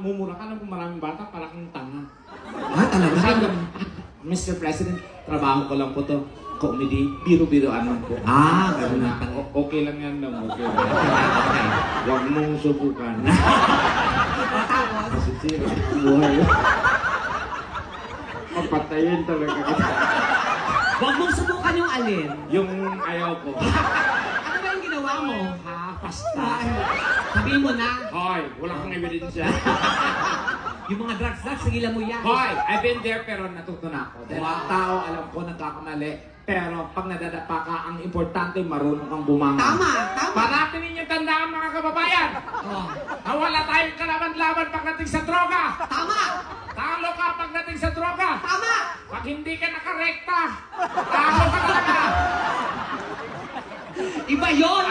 mumura ka ng maraming bata, para kang tanga. Ah, talaga? Sabi ko, Mr. President, trabaho ko lang po to. Comedy, biro-biroan lang po. Ah, gano'n na pala. Okay lang yan lang, okay lang. Huwag mong subukan. Tapos? Kasi buhay. Papatayin talaga kita. Huwag mong subukan yung alin. Yung ayaw ko. Ano ba yung ginawa mo? Ha, basta. Sabihin mo na. Hoy, wala kang ebidensya. Yung mga drugs, sigilan mo yan. Hoy, I've been there pero natuto na ako. Dahil ang Wow. tao, alam ko, nagkakamali. Pero pag nadadapa ka, ang importante, marunong kang bumangon. Tama, tama. Parati ninyong tandaan, mga kababayan. Oh. Na wala tayong kalaban-laban pagdating sa droga. Tama! Talo ka pagdating sa droga. Tama! Pag hindi ka nakarekta, talo ka talaga. Iba yun!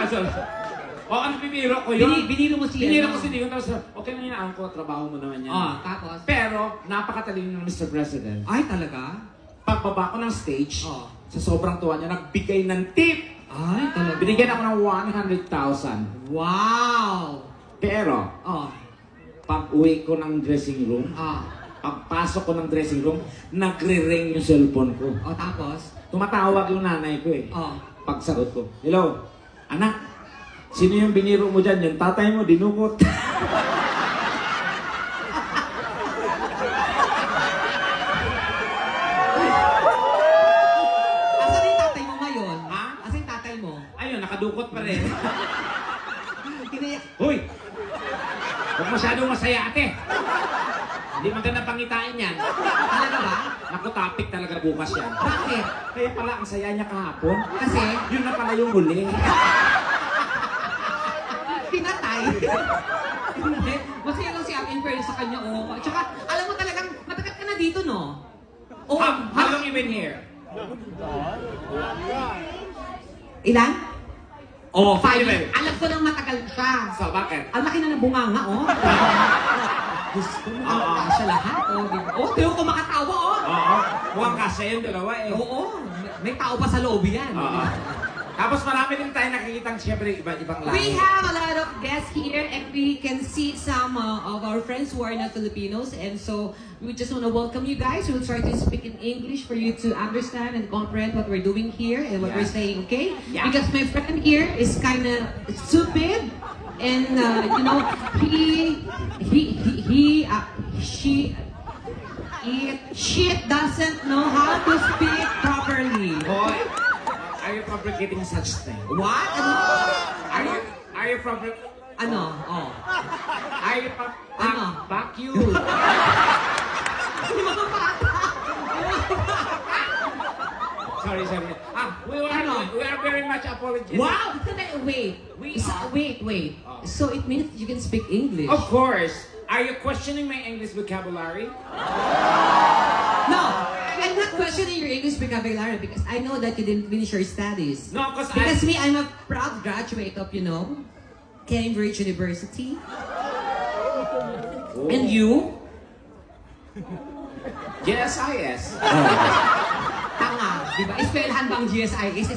O, ano bibiro ko yun? Biniro mo siya. Biniro ko si Dion, tapos, okay na yun, ko, trabaho mo naman yan. Oh, tapos? Pero, napakatalino ng Mr. President. Ay, talaga? Pagbaba ko ng stage, Oh. sa sobrang tuwa niya, nagbigay ng tip. Ay, talaga? Binigyan ako ng 100,000. Wow! Pero, Oh. pag uwi ko ng dressing room, Oh. pagpasok ko ng dressing room, nagre-ring yung cellphone ko. Oh, tapos? Tumatawag yung nanay ko eh. Oh. Pagsagot ko, hello, anak, sino yung biniro mo dyan? Yung tatay mo, dinukot. Asan yung tatay mo ngayon? Ha? Asan yung tatay mo? Ayun, nakadukot pa rin. Tinayak. Hoy! Huwag masyadong masaya ate. Hindi maganda pangitain yan. Talaga ba? Naku, topic talaga bukas yan. Bakit? Kaya pala ang saya niya kahapon. Kasi? Yun na pala yung huli. Pinatay. Hindi. Masaya lang si Ate in fairness sa kanya, oh. Tsaka, alam mo talagang, matagal ka na dito, no? Oh, How long you been here? Ilan? Oh, 5 Ilan? years. Alam ko nang matagal siya. So, bakit? Ang laki na ng bunganga, oh. Diyos ko, nakakala siya lahat, oh. Diba? Oh, tiyo ko makatawa, oh. Oo. Mukhang kasya yung dalawa eh. Oo, may tao pa sa lobby yan. Oo. Tapos marami din tayo nakikitang siyempre iba-ibang lahi. We have a lot of guests here, and we can see some of our friends who are not Filipinos, and so we just want to welcome you guys. We'll try to speak in English for you to understand and comprehend what we're doing here and what we're saying, okay? Yeah. Because my friend here is kind of stupid, and you know, she doesn't know how to speak properly. Hoy, are you fabricating such thing? What? Ano? Are you fabricating? Ano? Oh. Are you Ano? Back you. Yung mga bata. Sorry. We are very much apologetic. Wow! Wait. We So, are- wait. Oh. So it means you can speak English. Of course. Are you questioning my English vocabulary? No, I'm not questioning your English vocabulary because I know that you didn't finish your studies. No, because Because me, I'm a proud graduate of, Cambridge University. Oh. And you? GSIS. Tanga, di ba? Eskwelahan bang GSIS?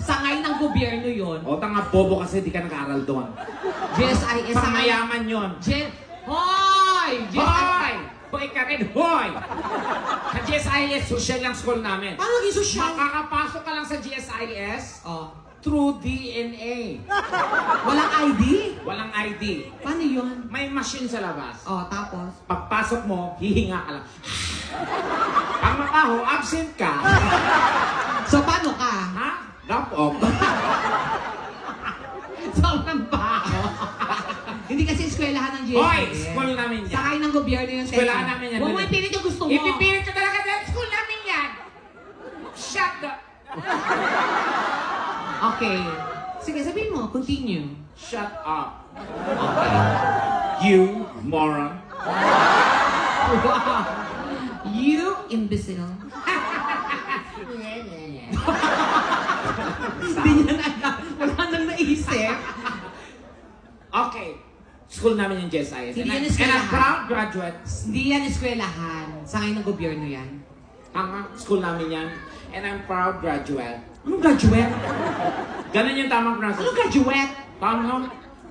Sangay ng gobyerno yon. O tanga bobo kasi di ka nag-aaral doon. GSIS, sangay. Pangmayaman yun. Hoy! Hoy! Hoy ka rin, hoy! Sa GSIS, social lang school namin. Paano naging sosyal? Makakapasok ka lang sa GSIS Oh. through DNA. Walang ID? Walang ID. Paano yun? May machine sa labas. Oh, tapos? Pagpasok mo, hihinga ka lang. Pag makaho, absent ka. So, paano ka? Ha? Drop off. Sobrang baho. Hindi kasi eskwelahan ng GSIS. Hoy! School namin yan. Sakay ng gobyerno yung Eskwelahan namin yan. Huwag mo ipilit yung gusto mo. Ipipilit ko talaga dahil school namin yan. Shut the... Okay. Sige, sabihin mo. Continue. Shut up. Okay. You moron. Wow. You imbecile. Hindi niya na, wala nang naisip. Okay. School namin yung GSIS. Hindi yan And eskwelahan. I'm proud graduate. Hindi yan eskwelahan. Sakay ng gobyerno yan. Tama, school namin yan. And I'm proud graduate. Anong graduate? Ganun yung tamang pronunciation. Anong graduate? Tama, no?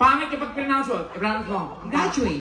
Pangit kapag pronounce mo. I-pronounce mo. Graduate.